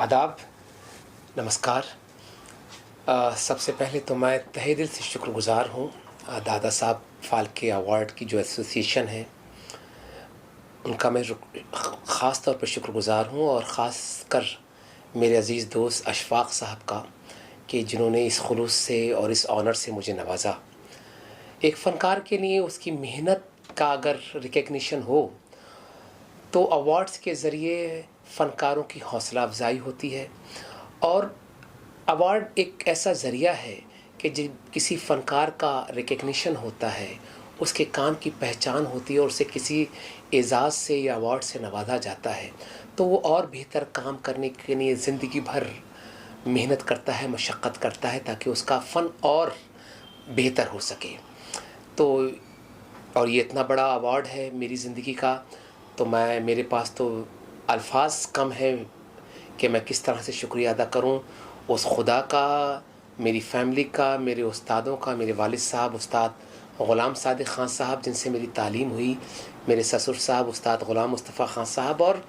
आदाब, नमस्कार। सबसे पहले तो मैं तहे दिल से शुक्रगुज़ार हूँ दादा साहब फाल्के अवार्ड की जो एसोसिएशन है उनका मैं ख़ास तौर पर शुक्रगुज़ार हूँ, और ख़ास कर मेरे अज़ीज़ दोस्त अशफ़ाक़ साहब का कि जिन्होंने इस खुलूस से और इस ऑनर से मुझे नवाज़ा। एक फ़नकार के लिए उसकी मेहनत का अगर रिकग्निशन हो तो अवार्ड्स के ज़रिए फ़नकारों की हौसला अफजाई होती है, और अवार्ड एक ऐसा ज़रिया है कि जब किसी फ़नकार का रिकग्निशन होता है, उसके काम की पहचान होती है और उसे किसी एज़ाज़ से या अवार्ड से नवाजा जाता है, तो वो और बेहतर काम करने के लिए ज़िंदगी भर मेहनत करता है, मशक्क़त करता है, ताकि उसका फ़न और बेहतर हो सके। तो और ये इतना बड़ा अवार्ड है मेरी ज़िंदगी का, तो मेरे पास तो अल्फाज कम हैं कि मैं किस तरह से शुक्रिया अदा करूं उस खुदा का, मेरी फैमिली का, मेरे उस्तादों का, मेरे वालिद साहब उस्ताद ग़ुलाम सादिक़ ख़ान साहब जिनसे मेरी तालीम हुई, मेरे ससुर साहब उस्ताद ग़ुलाम मुस्तफ़ा ख़ान साहब, और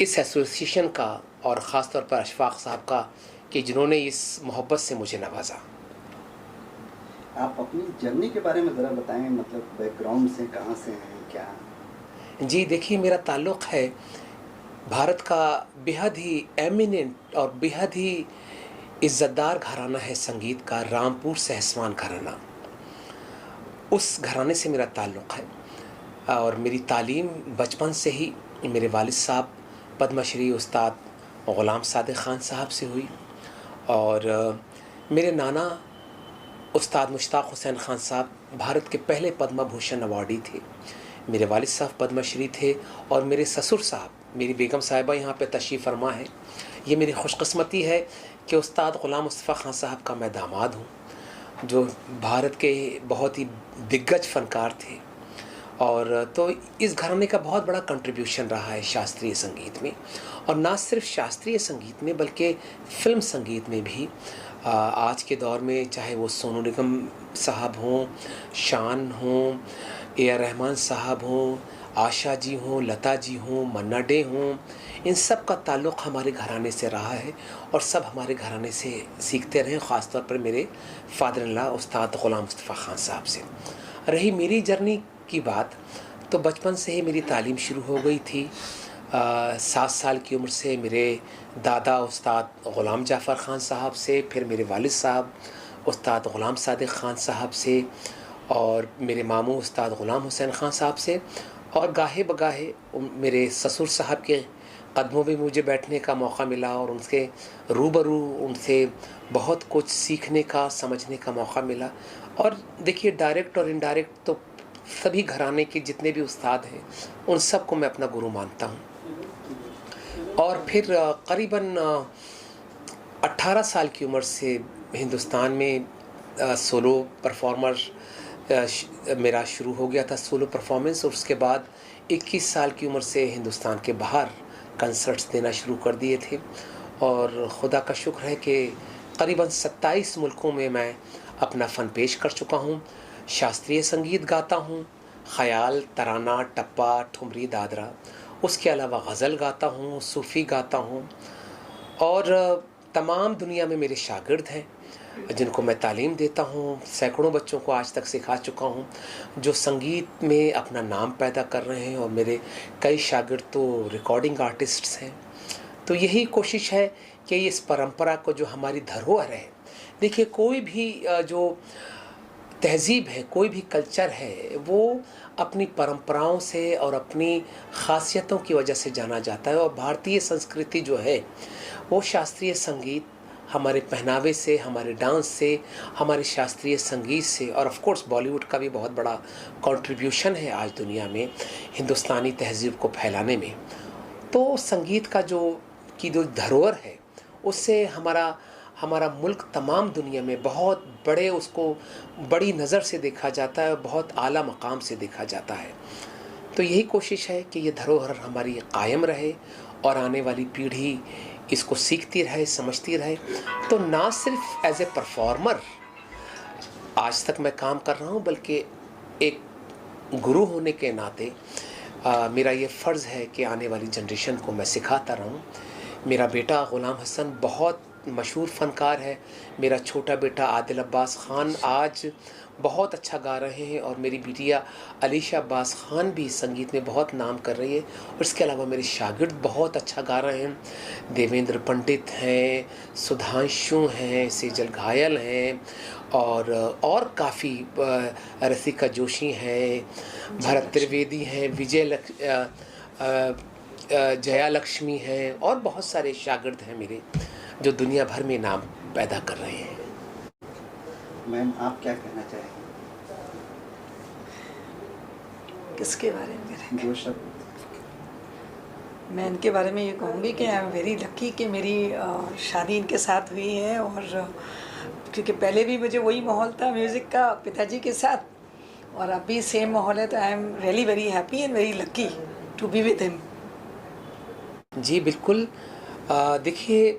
इस एसोसिएशन का, और ख़ास तौर पर अशफ़ाक़ साहब का कि जिन्होंने इस मोहब्बत से मुझे नवाजा। आप अपनी जर्नी के बारे में ज़रा बताएं, मतलब बैकग्राउंड से कहाँ से हैं, क्या? जी देखिए, मेरा ताल्लुक़ है भारत का बेहद ही एमिनेंट और बेहद ही इज़्ज़तदार घराना है संगीत का, रामपुर सहसवान घराना। उस घराने से मेरा ताल्लुक़ है, और मेरी तालीम बचपन से ही मेरे वालिद साहब पद्मश्री उस्ताद ग़ुलाम सादिक़ ख़ान साहब से हुई, और मेरे नाना उस्ताद मुश्ताक़ हुसैन ख़ान साहब भारत के पहले पद्म भूषण अवार्डी थे। मेरे वालिद साहब पद्मश्री थे, और मेरे ससुर साहब, मेरी बेगम साहिबा यहाँ पे तशरीफ़ फरमा है। ये मेरी खुशकिस्मती है कि उस्ताद ग़ुलाम मुस्तफ़ा ख़ान साहब का मैं दामाद हूँ, जो भारत के बहुत ही दिग्गज फ़नकार थे। और तो इस घराने का बहुत बड़ा कंट्रीब्यूशन रहा है शास्त्रीय संगीत में, और ना सिर्फ शास्त्रीय संगीत में बल्कि फ़िल्म संगीत में भी। आज के दौर में चाहे वो सोनू निगम साहब हों, शान हों, ए.आर. रहमान साहब हों, आशा जी हों, लता जी हों, मन्ना डे हों, इन सब का ताल्लुक़ हमारे घराने से रहा है, और सब हमारे घराने से सीखते रहे, ख़ास तौर पर मेरे फ़ादर इन लॉ उस्ताद ग़ुलाम मुस्तफ़ा ख़ान साहब से। रही मेरी जर्नी की बात, तो बचपन से ही मेरी तालीम शुरू हो गई थी। 7 साल की उम्र से मेरे दादा उस्ताद ग़ुलाम जाफ़र ख़ान साहब से, फिर मेरे वालिद साहब उस्ताद ग़ुलाम सादिक़ ख़ान साहब से, और मेरे मामू उस्ताद ग़ुलाम हुसैन ख़ान साहब से, और गाहे बगाहे मेरे ससुर साहब के कदमों में मुझे बैठने का मौका मिला, और उनसे रूबरू उनसे बहुत कुछ सीखने का, समझने का मौका मिला। और देखिए, डायरेक्ट और इनडायरेक्ट तो सभी घराने के जितने भी उस्ताद हैं उन सब को मैं अपना गुरु मानता हूँ। और फिर करीबन 18 साल की उम्र से हिंदुस्तान में सोलो परफॉर्मर मेरा शुरू हो गया था, सोलो परफॉर्मेंस, और उसके बाद 21 साल की उम्र से हिंदुस्तान के बाहर कंसर्ट्स देना शुरू कर दिए थे। और खुदा का शुक्र है कि करीबन 27 मुल्कों में मैं अपना फ़न पेश कर चुका हूँ। शास्त्रीय संगीत गाता हूँ, ख़याल, तराना, टप्पा, ठुमरी, दादरा, उसके अलावा गज़ल गाता हूँ, सूफ़ी गाता हूँ, और तमाम दुनिया में मेरे शागिर्द हैं जिनको मैं तालीम देता हूँ। सैकड़ों बच्चों को आज तक सिखा चुका हूँ जो संगीत में अपना नाम पैदा कर रहे हैं, और मेरे कई शागिर्द तो रिकॉर्डिंग आर्टिस्ट्स हैं। तो यही कोशिश है कि इस परंपरा को, जो हमारी धरोहर है, देखिए कोई भी जो तहज़ीब है, कोई भी कल्चर है, वो अपनी परंपराओं से और अपनी ख़ासियतों की वजह से जाना जाता है। और भारतीय संस्कृति जो है वो शास्त्रीय संगीत, हमारे पहनावे से, हमारे डांस से, हमारे शास्त्रीय संगीत से, और ऑफ़ कोर्स बॉलीवुड का भी बहुत बड़ा कंट्रीब्यूशन है आज दुनिया में हिंदुस्तानी तहज़ीब को फैलाने में। तो संगीत का जो धरोहर है, उससे हमारा मुल्क तमाम दुनिया में बहुत उसको बड़ी नज़र से देखा जाता है, बहुत आला मकाम से देखा जाता है। तो यही कोशिश है कि ये धरोहर हमारी कायम रहे, और आने वाली पीढ़ी इसको सीखती रहे, समझती रहे। तो ना सिर्फ एज ए परफॉर्मर आज तक मैं काम कर रहा हूँ, बल्कि एक गुरु होने के नाते मेरा ये फ़र्ज़ है कि आने वाली जनरेशन को मैं सिखाता रहूँ मेरा बेटा ग़ुलाम हसन बहुत मशहूर फ़नकार है। मेरा छोटा बेटा आदिल अब्बास ख़ान आज बहुत अच्छा गा रहे हैं और मेरी बिटिया अलीशा अब्बास ख़ान भी संगीत में बहुत नाम कर रही है। और इसके अलावा मेरे शागिर्द बहुत अच्छा गा रहे हैं। देवेंद्र पंडित हैं, सुधांशु हैं, सेजल घायल हैं और काफ़ी रसिका जोशी हैं, भरत त्रिवेदी हैं, जया लक्ष्मी हैं और बहुत सारे शागिर्द हैं मेरे जो दुनिया भर में नाम पैदा कर रहे हैं। मैम, आप क्या कहना चाहेंगे? किसके बारे में करेंगे? जो शब्द मैं इनके बारे में ये कहूँगी कि आई एम वेरी लकी कि मेरी शादी इनके साथ हुई है। और क्योंकि पहले भी मुझे वही माहौल था म्यूज़िक का पिताजी के साथ, और अब भी सेम माहौल है, तो I am really very happy and very lucky to be with him. जी बिल्कुल। देखिए,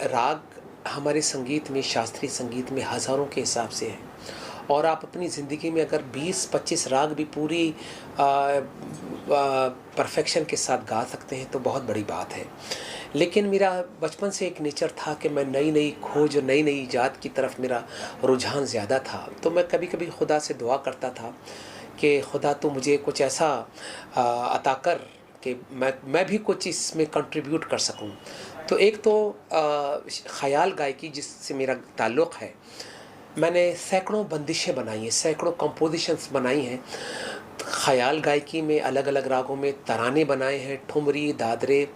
राग हमारे संगीत में, शास्त्रीय संगीत में हज़ारों के हिसाब से है और आप अपनी ज़िंदगी में अगर 20-25 राग भी पूरी परफेक्शन के साथ गा सकते हैं तो बहुत बड़ी बात है। लेकिन मेरा बचपन से एक नेचर था कि मैं नई नई खोज और नई नई ईजाद की तरफ मेरा रुझान ज़्यादा था। तो मैं कभी कभी खुदा से दुआ करता था कि खुदा तो मुझे कुछ ऐसा अता कर कि मैं भी कुछ इसमें कंट्रीब्यूट कर सकूं। तो एक तो ख़याल गायकी जिससे मेरा ताल्लुक़ है, मैंने सैकड़ों बंदिशें बनाई हैं, सैकड़ों कंपोजिशंस बनाई हैं। ख़याल गायकी में अलग अलग रागों में तराने बनाए हैं, ठुमरी, दादरे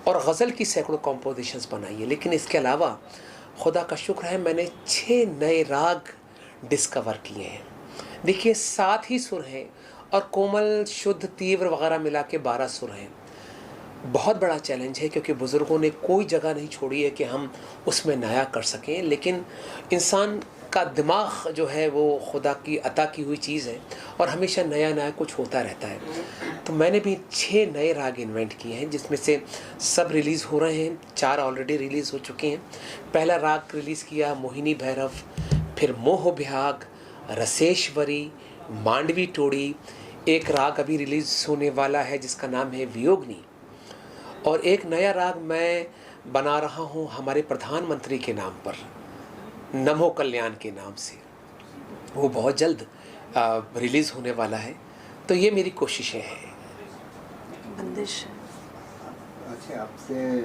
और गज़ल की सैकड़ों कंपोजिशंस बनाई हैं। लेकिन इसके अलावा खुदा का शुक्र है मैंने 6 नए राग डिस्कवर किए हैं। देखिए 7 ही सुर हैं और कोमल, शुद्ध, तीव्र वगैरह मिला के 12 सुर हैं। बहुत बड़ा चैलेंज है क्योंकि बुज़ुर्गों ने कोई जगह नहीं छोड़ी है कि हम उसमें नया कर सकें। लेकिन इंसान का दिमाग जो है वो खुदा की अता की हुई चीज़ है और हमेशा नया नया कुछ होता रहता है। तो मैंने भी 6 नए राग इन्वेंट किए हैं जिसमें से सब रिलीज़ हो रहे हैं। 4 ऑलरेडी रिलीज़ हो चुके हैं। पहला राग रिलीज़ किया मोहिनी भैरव, फिर मोह भ्याग, रसेश्वरी, मांडवी टोड़ी। एक राग अभी रिलीज़ होने वाला है जिसका नाम है वियोगनी। और एक नया राग मैं बना रहा हूँ हमारे प्रधानमंत्री के नाम पर, नमो कल्याण के नाम से। वो बहुत जल्द रिलीज़ होने वाला है। तो ये मेरी कोशिशें हैं। बंदिश। अच्छा, आपसे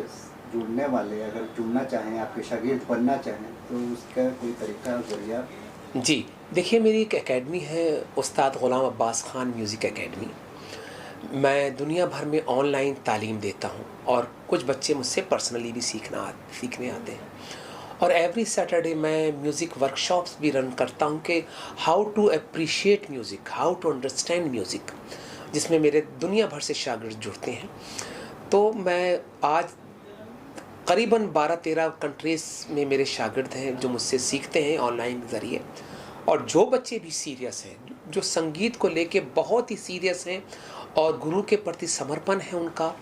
जुड़ने वाले अगर जुड़ना चाहें, आपके शागिर्द बनना चाहें, तो उसका कोई तरीका, ज़रिया? जी देखिए, मेरी एक एकेडमी है उस्ताद ग़ुलाम अब्बास ख़ान म्यूज़िक एकेडमी। मैं दुनिया भर में ऑनलाइन तालीम देता हूँ और कुछ बच्चे मुझसे पर्सनली भी सीखने आते हैं। और एवरी सैटरडे मैं म्यूज़िक वर्कशॉप्स भी रन करता हूँ कि how to appreciate music, how to understand music, जिसमें मेरे दुनिया भर से शागिर्द जुड़ते हैं। तो मैं आज करीबन 12-13 कंट्रीज़ में मेरे शागिर्द हैं जो मुझसे सीखते हैं ऑनलाइन ज़रिए। और जो बच्चे भी सीरियस हैं, जो संगीत को लेके बहुत ही सीरियस हैं और गुरु के प्रति समर्पण है उनका,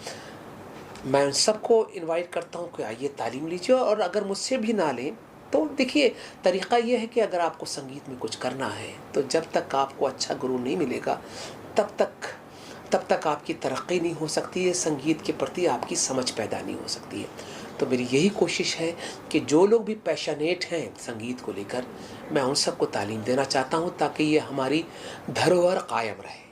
मैं उन सबको इनवाइट करता हूँ कि आइए तालीम लीजिए। और अगर मुझसे भी ना लें तो देखिए, तरीक़ा ये है कि अगर आपको संगीत में कुछ करना है तो जब तक आपको अच्छा गुरु नहीं मिलेगा तब तक आपकी तरक्की नहीं हो सकती है, संगीत के प्रति आपकी समझ पैदा नहीं हो सकती है। तो मेरी यही कोशिश है कि जो लोग भी पैशनेट हैं संगीत को लेकर, मैं उन सबको तालीम देना चाहता हूँ ताकि ये हमारी धरोहर कायम रहे।